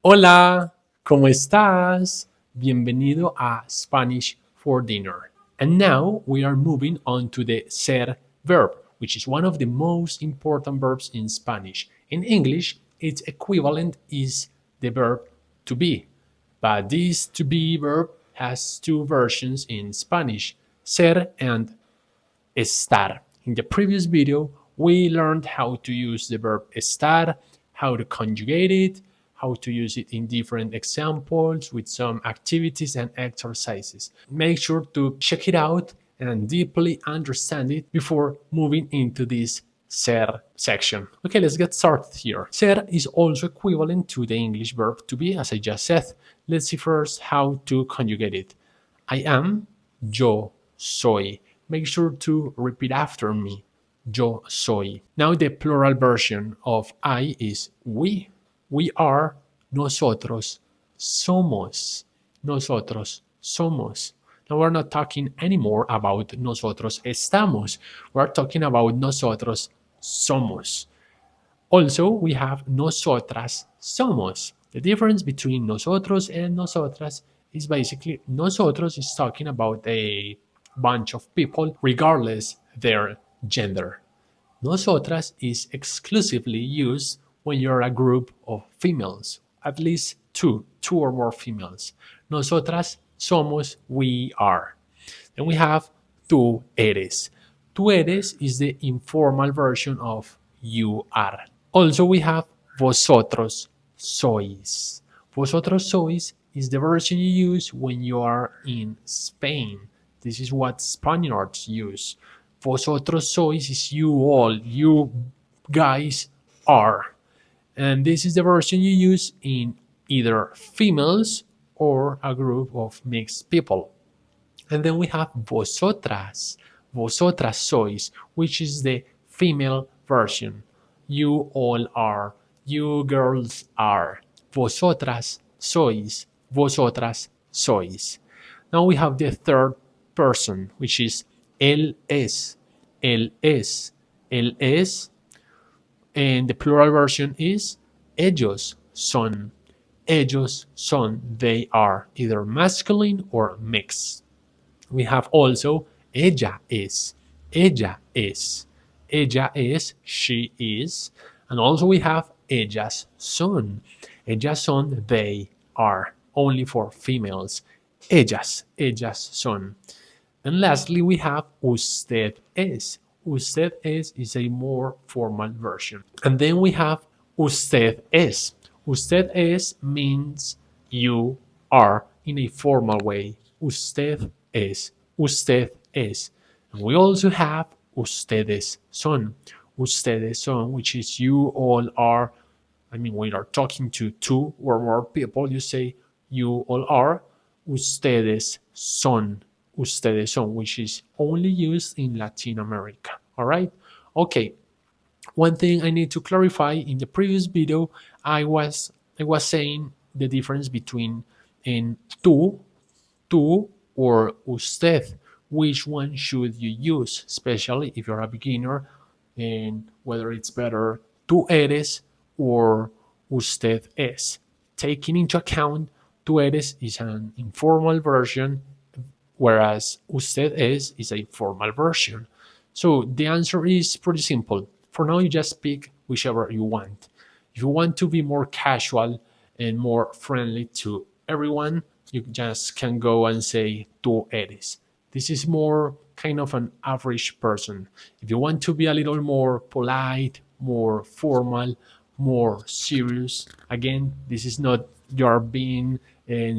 Hola, ¿cómo estás? Bienvenido a Spanish for Dinner. And now we are moving on to the ser verb, which is one of the most important verbs in Spanish. In English, its equivalent is the verb to be. But this to be verb has two versions in Spanish, ser and estar. In the previous video, we learned how to use the verb estar, how to conjugate it, how to use it in different examples with some activities and exercises. Make sure to check it out and deeply understand it before moving into this ser section. Okay, let's get started here. Ser is also equivalent to the English verb to be, as I just said. Let's see first how to conjugate it. I am, yo soy. Make sure to repeat after me. Yo soy. Now the plural version of I is we. We are, nosotros somos. Nosotros somos. Now we're not talking anymore about nosotros estamos. We're talking about nosotros somos. Also, we have nosotras somos. The difference between nosotros and nosotras is basically nosotros is talking about a bunch of people regardless their gender. Nosotras is exclusively used when you're a group of females, at least two or more females. Nosotras somos, we are. Then we have tú eres. Tú eres is the informal version of you are. Also, we have vosotros sois. Vosotros sois is the version you use when you are in Spain. This is what Spaniards use. Vosotros sois is you all, you guys are. And this is the version you use in either females or a group of mixed people. And then we have vosotras, vosotras sois, which is the female version. You all are, you girls are. Vosotras sois, vosotras sois. Now we have the third person, which is él es, él es, él es. And the plural version is ellos son, ellos son. They are either masculine or mixed. We have also ella es, ella es, ella es, she is. And also we have ellas son, ellas son, they are, only for females. Ellas, ellas son. And lastly, we have usted es. Usted es is a more formal version. And then we have usted es. Usted es means you are in a formal way. Usted es. Usted es. And we also have ustedes son. Ustedes son, which is you all are. I mean, when you're talking to two or more people, you say you all are. Ustedes son. Ustedes son, which is only used in Latin America. All right. Okay. One thing I need to clarify, in the previous video, I was saying the difference between in tú or usted. Which one should you use, especially if you're a beginner, and whether it's better tú eres or usted es. Taking into account, tú eres is an informal version, whereas usted is a formal version. So the answer is pretty simple. For now, you just pick whichever you want. If you want to be more casual and more friendly to everyone, you just can go and say tú eres. This is more kind of an average person. If you want to be a little more polite, more formal, more serious, again, this is not you're being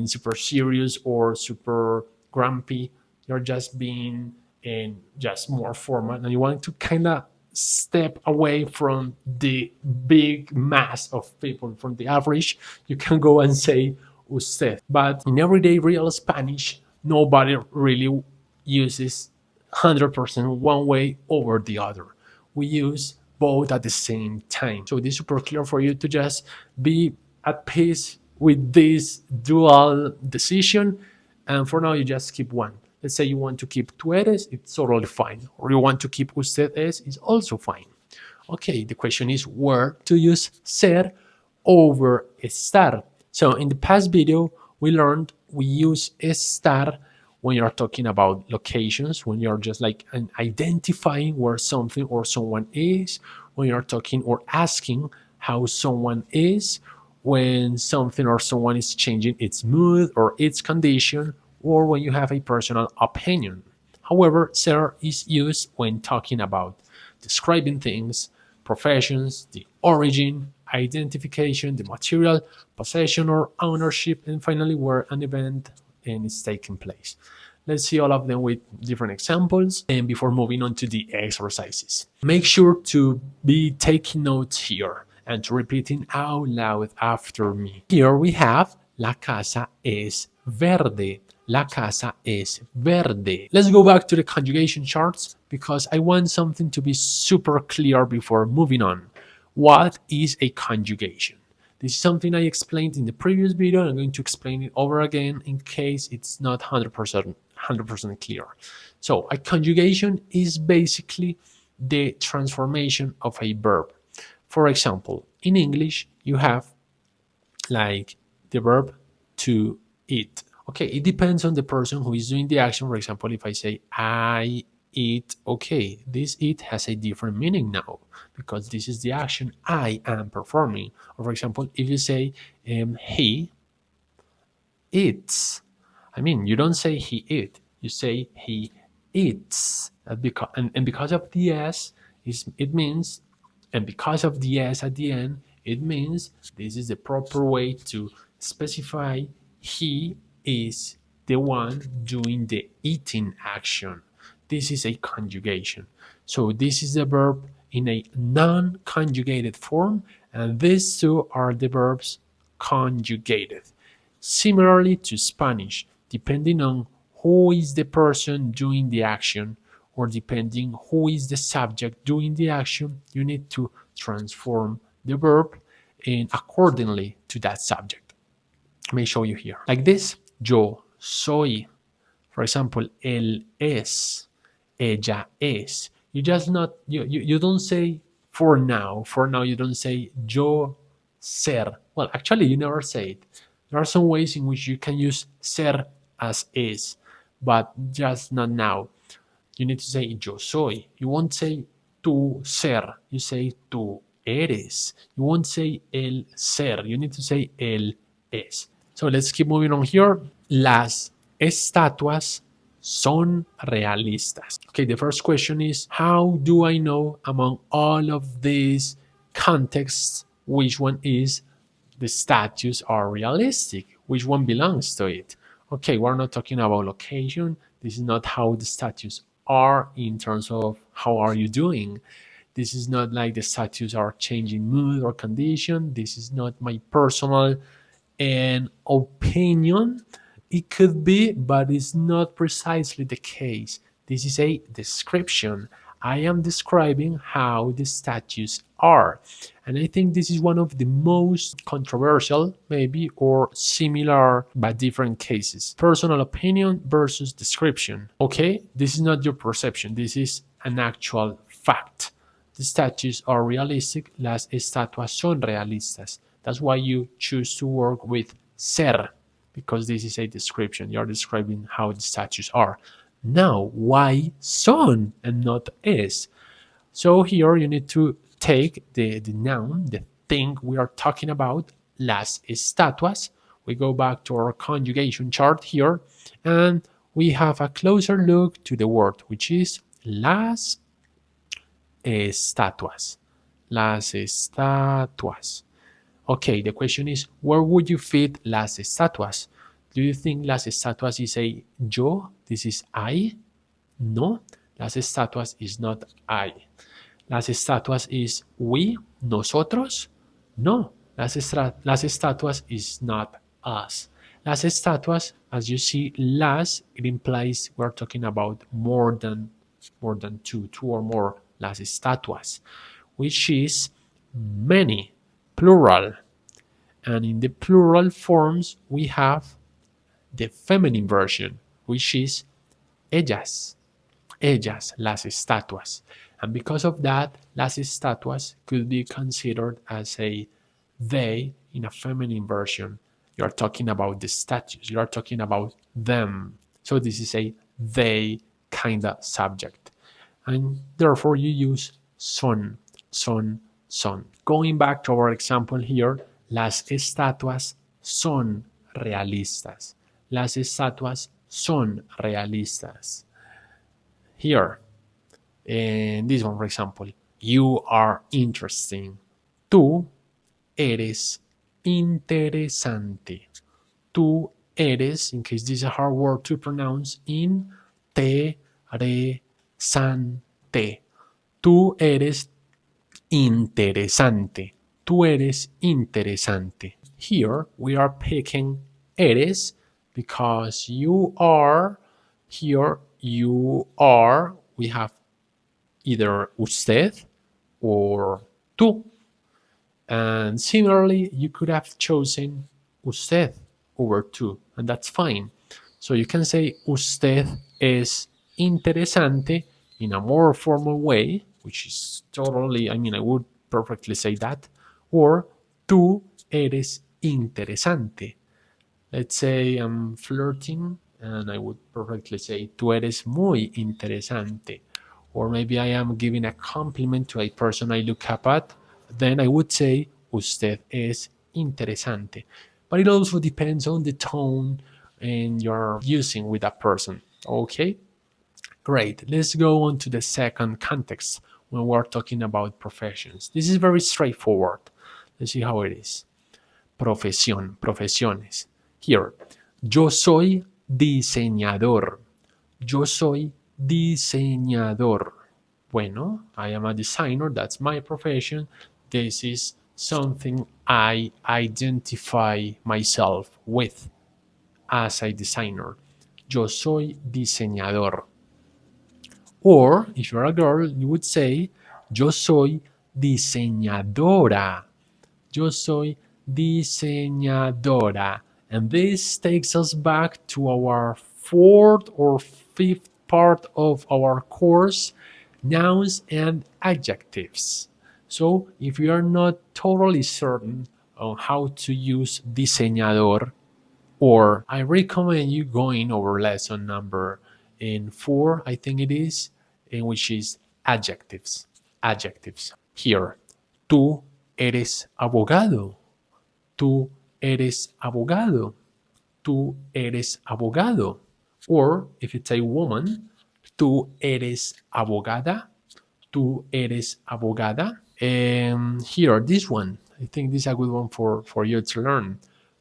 super serious or super grumpy. You're just being just more formal, and you want to kind of step away from the big mass of people, from the average. You can go and say usted. But in everyday real Spanish, nobody really uses 100% one way over the other. We use both at the same time. So this is super clear for you to just be at peace with this dual decision. And for now, you just keep one. Let's say you want to keep tú eres, it's totally fine. Or you want to keep usted es, it's also fine. Okay, the question is where to use ser over estar. So in the past video, we learned we use estar when you're talking about locations, when you're just like identifying where something or someone is, when you're talking or asking how someone is, when something or someone is changing its mood or its condition, or when you have a personal opinion. However, ser is used when talking about describing things, professions, the origin, identification, the material, possession or ownership, and finally where an event is taking place. Let's see all of them with different examples and before moving on to the exercises. Make sure to be taking notes here and to repeating out loud after me. Here we have La casa es verde. La casa es verde. Let's go back to the conjugation charts because I want something to be super clear before moving on. What is a conjugation? This is something I explained in the previous video. I'm going to explain it over again in case it's not 100% clear. So a conjugation is basically the transformation of a verb. For example, in English, you have like the verb to eat. Okay, it depends on the person who is doing the action. For example, if I say I eat, okay, this eat has a different meaning now because this is the action I am performing. Or for example, if you say he eats, I mean, you don't say he eat, you say he eats. And because of the s, it means, and because of the s at the end, it means this is the proper way to specify he is the one doing the eating action. This is a conjugation. So this is the verb in a non-conjugated form, and these two are the verbs conjugated. Similarly to Spanish, depending on who is the person doing the action, or depending who is the subject doing the action, you need to transform the verb and accordingly to that subject. Let me show you here. Like this, yo soy. For example, él es, ella es. You just not you don't say for now. For now, you don't say yo ser. Well, actually, you never say it. There are some ways in which you can use ser as is, but just not now. You need to say yo soy. You won't say tú ser. You say tú eres. You won't say el ser. You need to say el es. So let's keep moving on here. Las estatuas son realistas. Okay, the first question is, how do I know among all of these contexts which one is the statues are realistic? Which one belongs to it? Okay, we're not talking about location. This is not how the statues are in terms of how are you doing. This is not like the statues are changing mood or condition. This is not my personal opinion. It could be, but it's not precisely the case. This is a description. I am describing how the statues are. And I think this is one of the most controversial, maybe, or similar but different cases. Personal opinion versus description. Okay, this is not your perception. This is an actual fact. The statues are realistic. Las estatuas son realistas. That's why you choose to work with ser, because this is a description. You're describing how the statues are. Now, why son and not es? So here you need to take the noun, the thing we are talking about, las estatuas. We go back to our conjugation chart here, and we have a closer look to the word, which is las estatuas. Las estatuas. Okay, the question is, where would you fit las estatuas? Do you think las estatuas is a yo? This is I? No, las estatuas is not I. Las estatuas is we, nosotros? No, las estatuas is not us. Las estatuas, as you see, las, it implies we're talking about more than two or more. Las estatuas, which is many, plural. And in the plural forms, we have the feminine version, which is ellas, las estatuas. And because of that, las estatuas could be considered as a they in a feminine version, You are talking about the status. You are talking about them. So this is a they kind of subject. And therefore you use son, son, son. Going back to our example here, las estatuas son realistas. Las estatuas son realistas. Here, in this one, for example, you are interesting. Tú eres interesante. Tú eres, in case this is a hard word to pronounce, interesante. Tú eres interesante. Tú eres interesante. Here we are picking eres because you are, here you are, we have either usted or tú. And similarly, you could have chosen usted over tú, and that's fine. So you can say usted es interesante in a more formal way, which is totally, I mean, I would perfectly say that, or tú eres interesante. Let's say I'm flirting and I would perfectly say tú eres muy interesante. Or maybe I am giving a compliment to a person I look up at, then I would say usted es interesante. But it also depends on the tone and you're using with that person. Okay, great. Let's go on to the second context when we're talking about professions. This is very straightforward. Let's see how it is. Profesión, profesiones. Here, yo soy diseñador. Yo soy diseñador. Bueno, I am a designer. That's my profession. This is something I identify myself with as a designer. Yo soy diseñador. Or, if you're a girl, you would say, yo soy diseñadora. Yo soy diseñadora. And this takes us back to our fourth or fifth part of our course, nouns and adjectives. So if you are not totally certain on how to use diseñador, or I recommend you going over lesson number in 4, I think it is, in which is adjectives. Adjectives. Here, tú eres abogado. Tú eres abogado. Tú eres abogado. Or if it's a woman, tú eres abogada. Tú eres abogada. And here, this one, I think this is a good one for you to learn.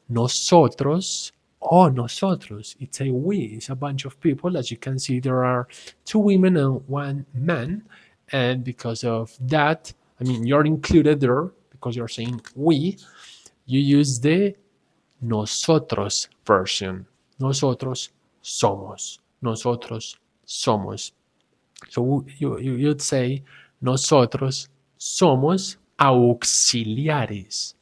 Nosotros, oh, nosotros, it's a we, it's a bunch of people. As you can see, there are 2 women and 1 man. And because of that, I mean, you're included there because you're saying we. You use the nosotros version. Nosotros somos. Nosotros somos. So you'd say nosotros somos auxiliares.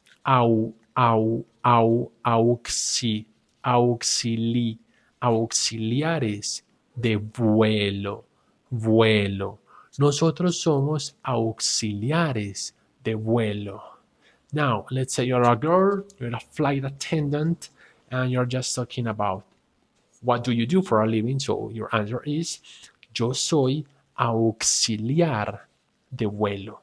Auxiliares de vuelo. Vuelo. Nosotros somos auxiliares de vuelo. Now, let's say you're a girl, you're a flight attendant, and you're just talking about what do you do for a living. So your answer is, yo soy auxiliar de vuelo.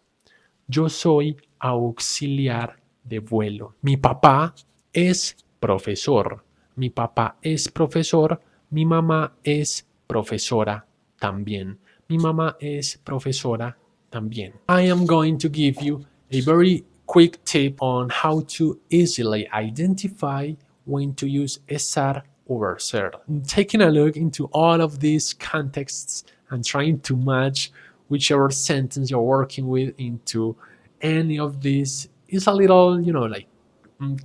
Yo soy auxiliar de vuelo. Mi papá es profesor. Mi papá es profesor. Mi mamá es profesora también. Mi mamá es profesora también. I am going to give you a very quick tip on how to easily identify when to use estar over ser. Taking a look into all of these contexts and trying to match whichever sentence you're working with into any of these is a little, like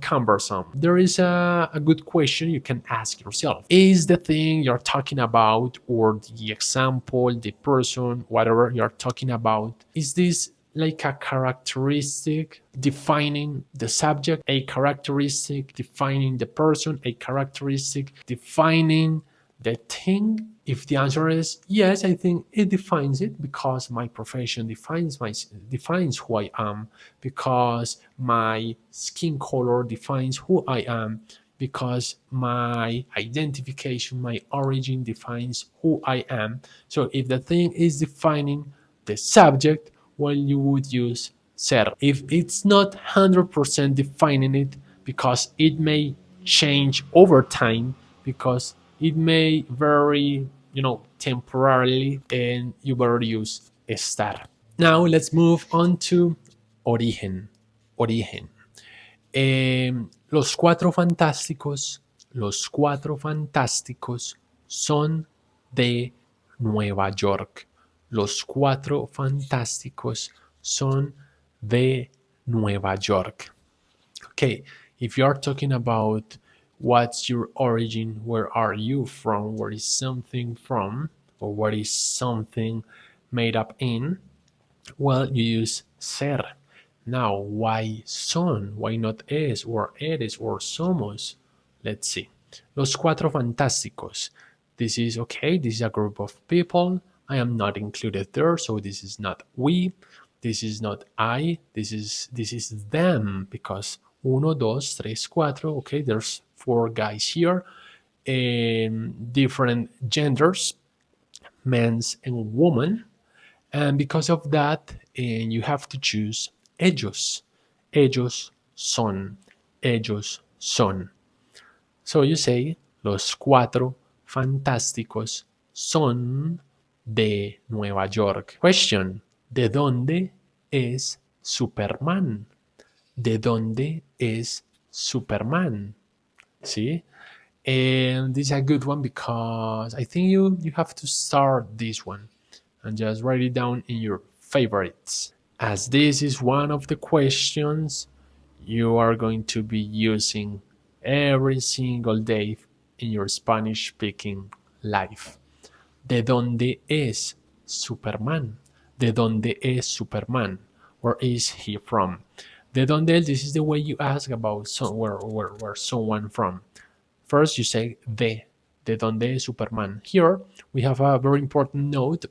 cumbersome. There is a good question you can ask yourself. Is the thing you're talking about, or the example, the person, whatever you're talking about, is this like a characteristic defining the subject, a characteristic defining the person, a characteristic defining the thing? If the answer is yes, I think it defines it, because my profession defines who I am, because my skin color defines who I am, because my identification, my origin defines who I am. So if the thing is defining the subject, well, you would use ser. If it's not 100% defining it, because it may change over time, because it may vary, temporarily, and you better use estar. Now let's move on to origen. Origen. Los cuatro fantásticos son de Nueva York. Los cuatro fantásticos son de Nueva York. Okay, if you are talking about what's your origin, where are you from, where is something from, or what is something made up in, well, you use ser. Now, why son? Why not es or eres or somos? Let's see. Los cuatro fantásticos. This is okay. This is a group of people. I am not included there, so this is not we. This is not I. This is them, because uno, dos, tres, cuatro. Okay, there's four guys here, different genders, men's and women. And because of that, you have to choose ellos. Ellos son. Ellos son. So you say, los cuatro fantásticos son de Nueva York. Question, ¿de dónde es Superman? ¿De dónde es Superman? See? And this is a good one because I think you have to start this one and just write it down in your favorites. As this is one of the questions you are going to be using every single day in your Spanish speaking life. ¿De dónde es Superman? ¿De dónde es Superman? Where is he from? ¿De dónde? This is the way you ask about where someone from. First you say ¿de dónde es Superman? Here we have a very important note.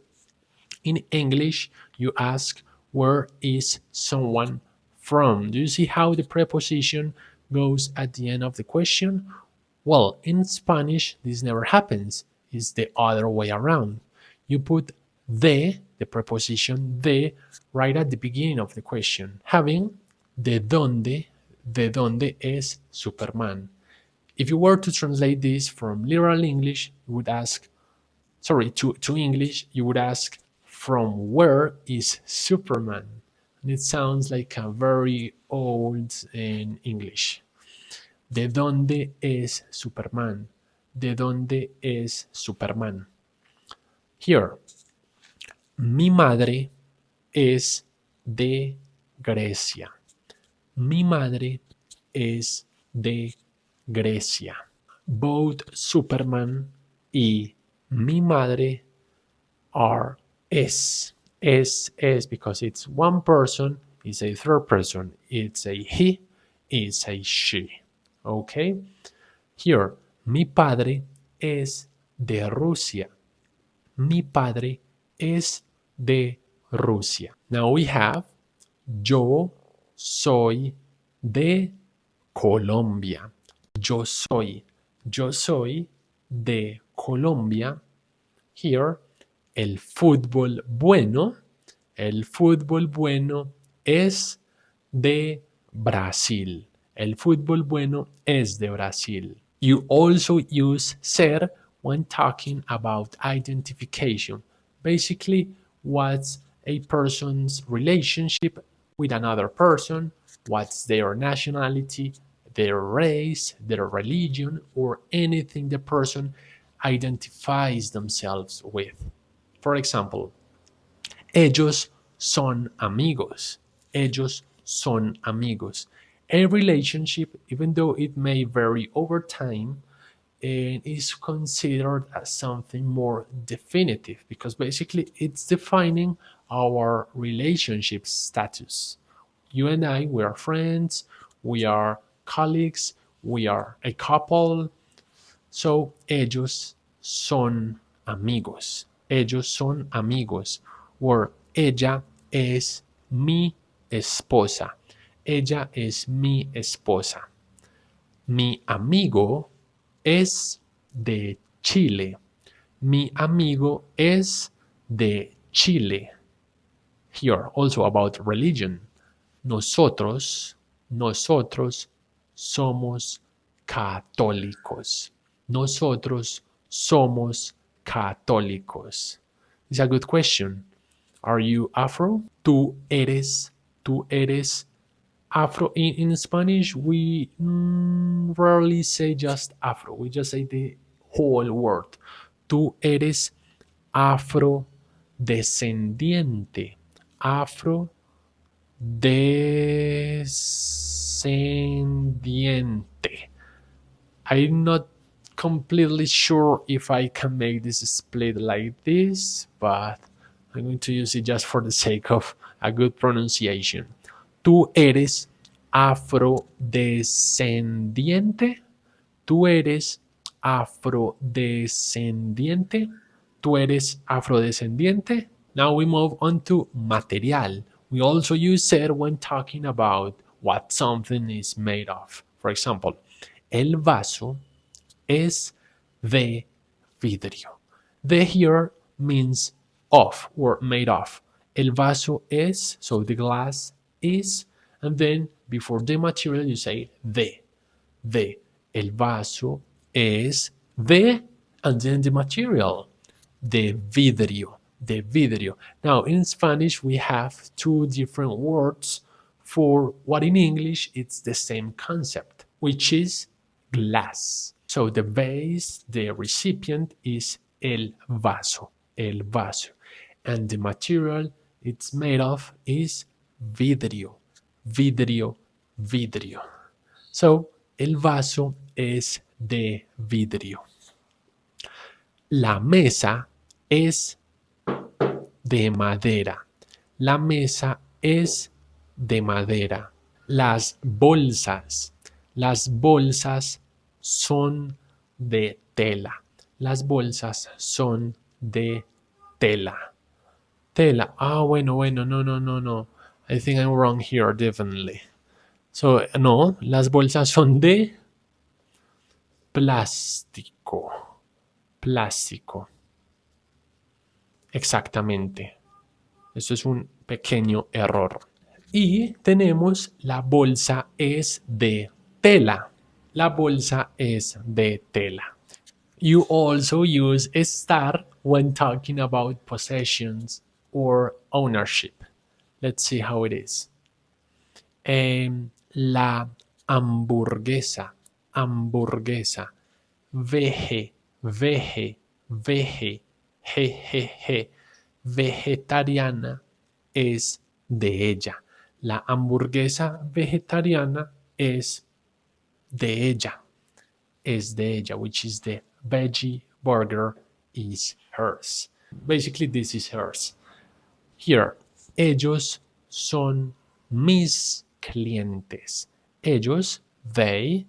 In English, you ask, where is someone from? Do you see how the preposition goes at the end of the question? Well, in Spanish, this never happens. It's the other way around. You put the preposition de, right at the beginning of the question, having de dónde es Superman. If you were to translate this from literal English, you would ask, to English, you would ask, from where is Superman? And it sounds like a very old in English. ¿De dónde es Superman? ¿De dónde es Superman? Here, mi madre es de Grecia. Mi madre es de Grecia. Both Superman y mi madre are es because it's one person, it's a third person, it's a he, it's a she. Okay? Here, mi padre es de Rusia. Mi padre es de Rusia. Now we have yo soy de Colombia. Yo soy de Colombia. Here, el fútbol bueno es de Brasil. El fútbol bueno es de Brasil. You also use ser when talking about identification. Basically, what's a person's relationship with another person, what's their nationality, their race, their religion, or anything the person identifies themselves with. For example, ellos son amigos. Ellos son amigos. A relationship, even though it may vary over time, is considered as something more definitive because basically it's defining our relationship status. You and I, we are friends, we are colleagues, we are a couple. So, ellos son amigos. Ellos son amigos. Or ella es mi esposa. Ella es mi esposa. Mi amigo es de Chile. Mi amigo es de Chile. Here, also about religion. Nosotros somos católicos. Nosotros somos católicos. It's a good question. Are you Afro? Tú eres Afro. In Spanish, we rarely say just Afro. We just say the whole word. Tú eres afrodescendiente. Afrodescendiente. I'm not completely sure if I can make this split like this, but I'm going to use it just for the sake of a good pronunciation. Tú eres afrodescendiente. Tú eres afrodescendiente. Tú eres afrodescendiente. Now we move on to material. We also use ser when talking about what something is made of. For example, el vaso es de vidrio. De here means of or made of. El vaso es, so the glass is, and then before the material you say de. De. El vaso es de, and then the material. De vidrio. De vidrio. Now in Spanish we have two different words for what in English it's the same concept, which is glass. So the base, the recipient is el vaso, and the material it's made of is vidrio, vidrio. So el vaso es de vidrio. La mesa es de madera. La mesa es de madera. Las bolsas son de tela. Las bolsas son de tela. Tela. Bueno, no. I think I'm wrong here, definitely. So, no, las bolsas son de plástico. Plástico. Exactamente. Eso es un pequeño error. Y tenemos la bolsa es de tela. La bolsa es de tela. You also use estar when talking about possessions or ownership. Let's see how it is. La hamburguesa. Veje. Jejeje. Vegetariana es de ella. La hamburguesa vegetariana es de ella. Es de ella, which is the veggie burger is hers. Basically, this is hers. Here, ellos son mis clientes. Ellos, they,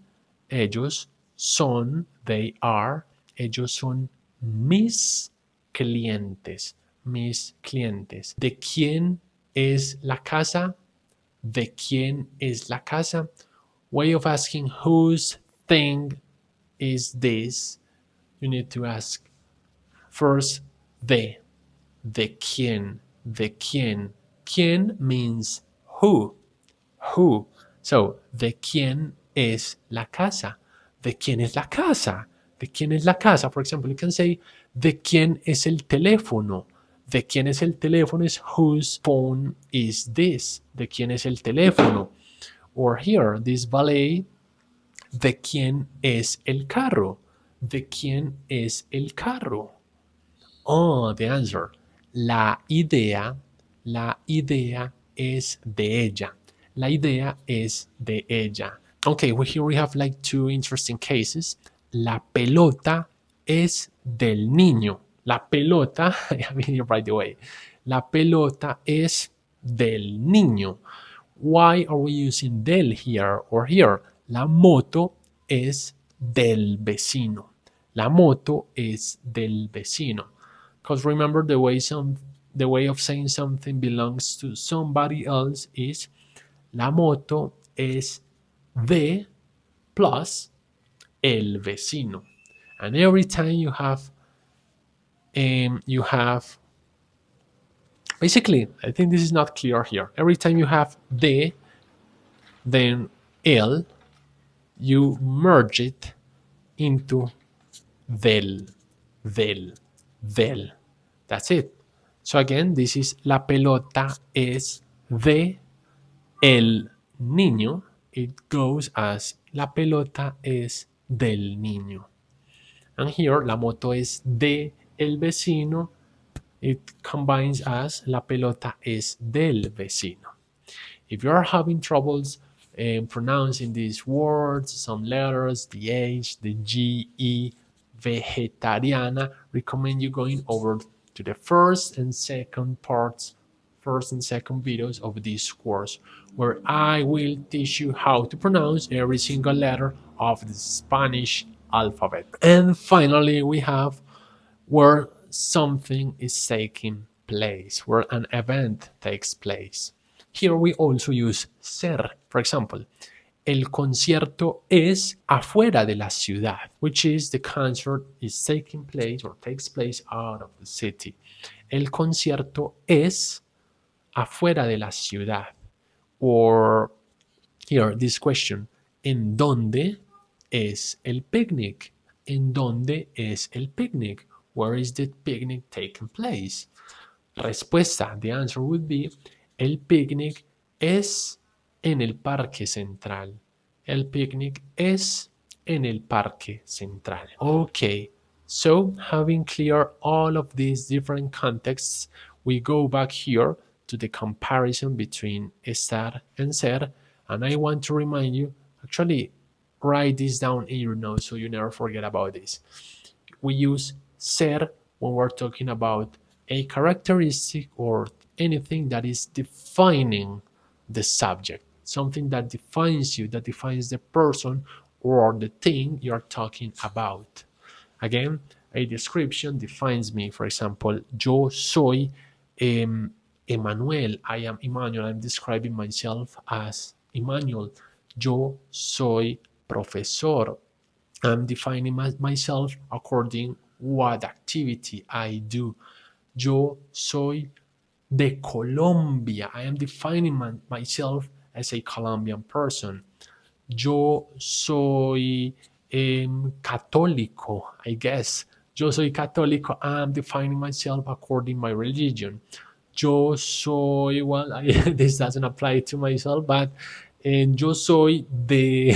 ellos son, they are, ellos son mis clientes. Mis clientes. ¿De quién es la casa? ¿De quién es la casa? Way of asking whose thing is this, you need to ask first de quién. Quién means who. So, ¿de quién es la casa? ¿De quién es la casa? ¿De quién es la casa? For example, you can say, ¿de quién es el teléfono? ¿De quién es el teléfono? Is whose phone is this? ¿De quién es el teléfono? Or here, this ballet, ¿de quién es el carro? ¿De quién es el carro? Oh, the answer. La idea es de ella. La idea es de ella. Okay, well, here we have like two interesting cases. La pelota es del niño. La pelota, I mean, right away. La pelota es del niño. Why are we using del here or here? La moto es del vecino. La moto es del vecino. Because remember, the way of saying something belongs to somebody else is la moto es de plus el vecino. And every time you have basically, I think this is not clear here. Every time you have de, then el, you merge it into del, del. That's it. So again, this is la pelota es de el niño. It goes as la pelota es del niño. And here, la moto es de el vecino. It combines as la pelota es del vecino. If you are having troubles pronouncing these words, some letters, the H, the G, E, vegetariana, recommend you going over to the first and second videos of this course, where I will teach you how to pronounce every single letter of the Spanish alphabet. And finally, we have where something is taking place, where an event takes place. Here we also use ser. For example, el concierto es afuera de la ciudad, which is the concert is taking place or takes place out of the city. El concierto es afuera de la ciudad. Or here, this question, ¿en dónde es el picnic? ¿En dónde es el picnic? Where is the picnic taking place? Respuesta, the answer would be, el picnic es en el parque central. El picnic es en el parque central. Okay, so having cleared all of these different contexts, we go back here to the comparison between estar and ser, and I want to remind you, actually write this down in your notes so you never forget about this. We use ser when we're talking about a characteristic or anything that is defining the subject, something that defines you, that defines the person or the thing you're talking about. Again, a description defines me. For example, yo soy Emmanuel. I am Emmanuel. I'm describing myself as Emmanuel. Yo soy profesor. I'm defining myself according what activity I do. Yo soy de Colombia. I am defining myself as a Colombian person. Yo soy católico, I guess. Yo soy católico. I'm defining myself according to my religion. Yo soy, well, this doesn't apply to myself, but yo soy de,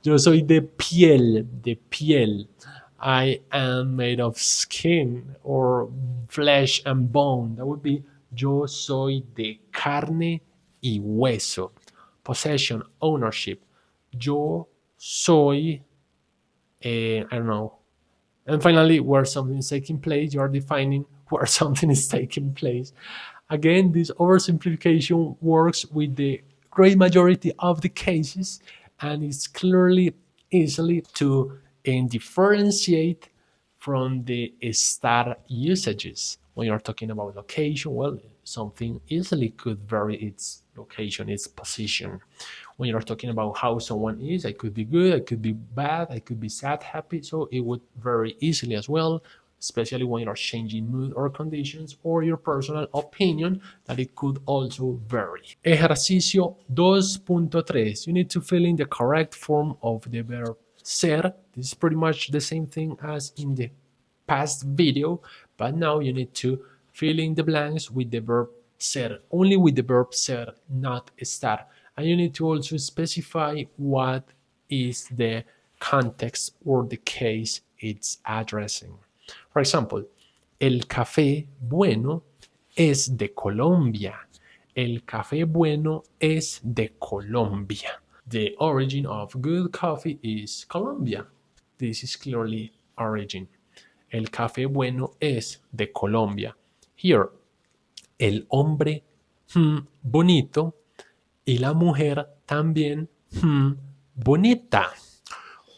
yo soy de piel. I am made of skin or flesh and bone. That would be yo soy de carne y hueso. Possession, ownership. Yo soy, I don't know. And finally, where something is taking place, you are defining where something is taking place. Again, this oversimplification works with the great majority of the cases, and it's clearly easily to differentiate from the estar usages. When you're talking about location, well, something easily could vary its location, its position. When you're talking about how someone is, it could be good, it could be bad, it could be sad, happy, so it would vary easily as well, especially when you're changing mood or conditions, or your personal opinion, that it could also vary. Ejercicio 2.3. You need to fill in the correct form of the verb ser. This is pretty much the same thing as in the past video, but now you need to fill in the blanks with the verb ser, only with the verb ser, not estar. And you need to also specify what is the context or the case it's addressing. For example, el café bueno es de Colombia. El café bueno es de Colombia. The origin of good coffee is Colombia. This is clearly origin. El café bueno es de Colombia. Here, el hombre bonito y la mujer también bonita.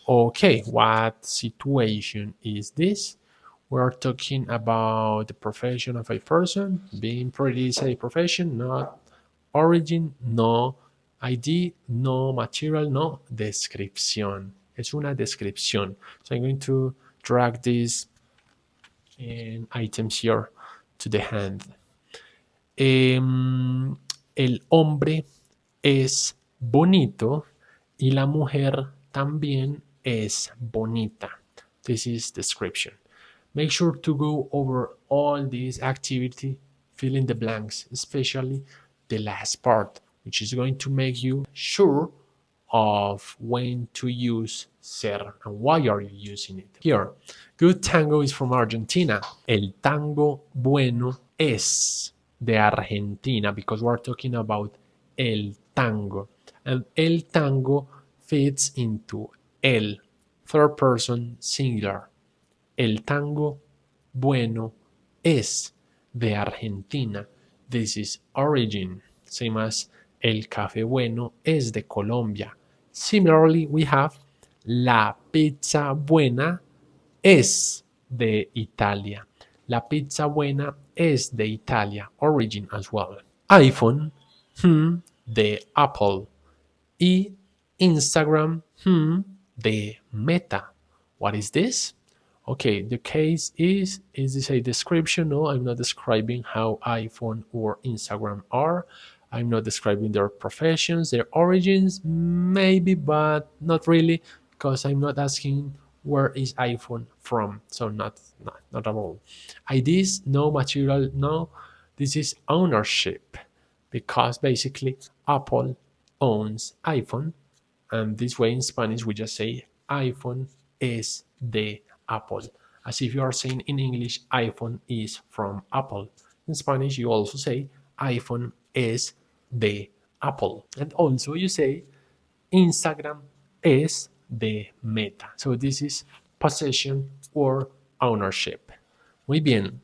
Okay, what situation is this? We're talking about the profession of a person. Being pretty is a profession, not origin, no ID, no material, no descripción. Es una descripción. So I'm going to drag these items here to the hand. El hombre es bonito y la mujer también es bonita. This is description. Make sure to go over all these activity, fill in the blanks, especially the last part, which is going to make you sure of when to use ser and why are you using it. Here, good tango is from Argentina. El tango bueno es de Argentina because we're talking about el tango. And el tango fits into el, third person singular. El tango bueno es de Argentina. This is origin, same as el café bueno es de Colombia. Similarly, we have la pizza buena es de Italia. La pizza buena es de Italia, origin as well. iPhone, de Apple. Y Instagram, de Meta. What is this? Okay, the case is this a description? No, I'm not describing how iPhone or Instagram are. I'm not describing their professions, their origins, maybe, but not really, because I'm not asking where is iPhone from. So not at all. IDs, no. Material, no. This is ownership, because basically Apple owns iPhone, and this way in Spanish we just say iPhone es de Apple, as if you are saying in English iPhone is from Apple. In Spanish you also say iPhone es de Apple, and also you say Instagram es de Meta. So this is possession or ownership. Muy bien.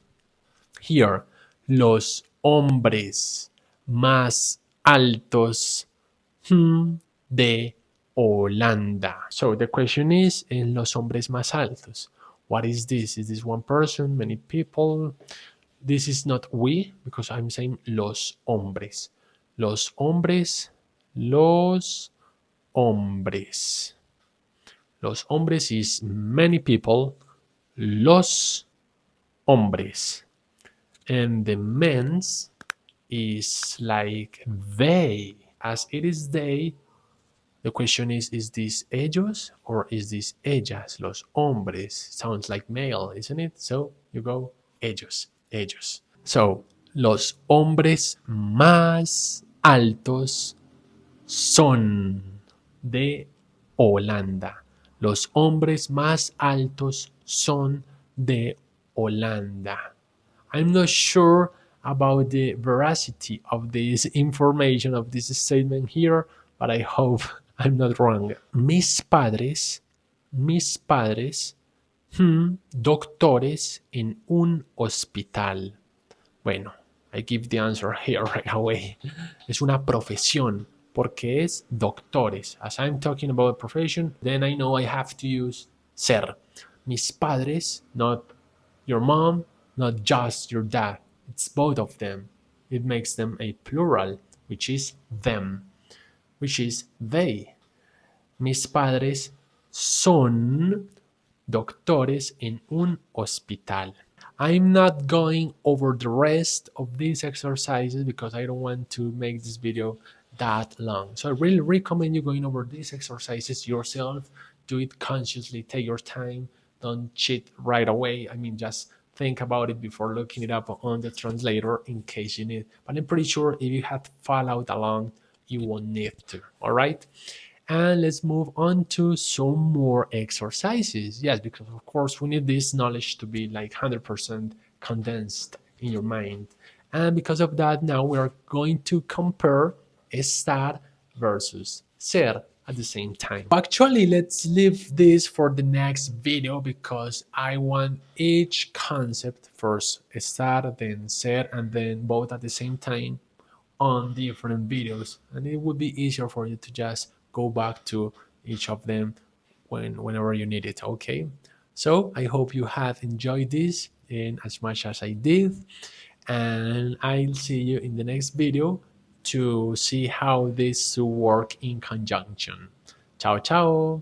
Here, los hombres más altos de Holanda. So the question is, en los hombres más altos. What is this? Is this one person, many people? This is not we, because I'm saying los hombres. Los hombres, los hombres. Los hombres is many people. Los hombres. And the men's is like they. As it is they, the question is this ellos or is this ellas? Los hombres sounds like male, isn't it? So you go ellos, ellos. So, los hombres más altos son de Holanda. Los hombres más altos son de Holanda. I'm not sure about the veracity of this information, of this statement here, but I hope I'm not wrong. Mis padres, doctores en un hospital. Bueno, I give the answer here right away. Es una profesión porque es doctores. As I'm talking about a profession, then I know I have to use ser. Mis padres, not your mom, not just your dad. It's both of them. It makes them a plural, which is them, which is they. Mis padres son doctores en un hospital. I'm not going over the rest of these exercises because I don't want to make this video that long. So I really recommend you going over these exercises yourself. Do it consciously, take your time, don't cheat right away. I mean, just think about it before looking it up on the translator in case you need. But I'm pretty sure if you had followed along, you won't need to, all right? And let's move on to some more exercises. Yes, because of course we need this knowledge to be like 100% condensed in your mind. And because of that, now we are going to compare estar versus ser at the same time. Actually, let's leave this for the next video because I want each concept first, estar, then ser, and then both at the same time on different videos, and it would be easier for you to just go back to each of them whenever you need it. Okay, so I hope you have enjoyed this in as much as I did, and I'll see you in the next video to see how this work in conjunction. Ciao ciao.